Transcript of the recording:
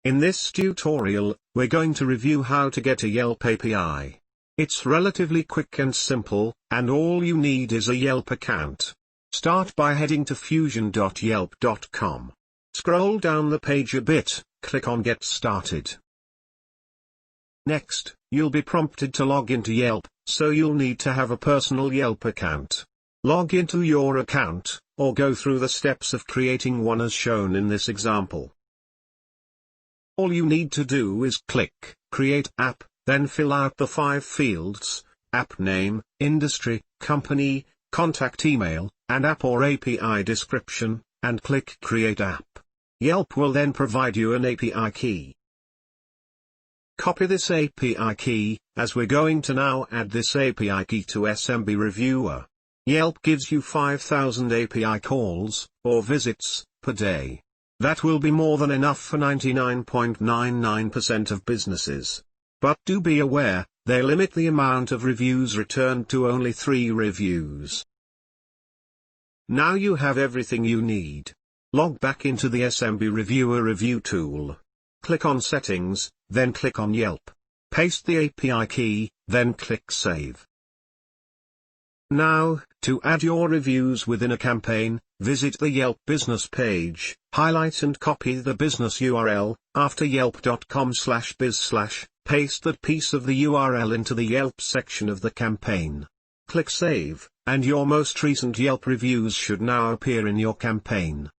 In this tutorial, we're going to review how to get a Yelp API. It's relatively quick and simple, and all you need is a Yelp account. Start by heading to fusion.yelp.com. Scroll down the page a bit, click on Get Started. Next, you'll be prompted to log into Yelp, so you'll need to have a personal Yelp account. Log into your account, or go through the steps of creating one as shown in this example. All you need to do is click Create App, then fill out the 5 fields: app name, industry, company, contact email, and app or API description, and click Create App. Yelp will then provide you an API key. Copy this API key, as we're going to now add this API key to SMB Reviewer. Yelp gives you 5,000 API calls, or visits, per day. That will be more than enough for 99.99% of businesses. But do be aware, they limit the amount of reviews returned to only 3 reviews. Now you have everything you need. Log back into the SMB Reviewer review tool. Click on Settings, then click on Yelp. Paste the API key, then click Save. Now, to add your reviews within a campaign, visit the Yelp business page, highlight and copy the business URL, after yelp.com/biz/, paste that piece of the URL into the Yelp section of the campaign. Click Save, and your most recent Yelp reviews should now appear in your campaign.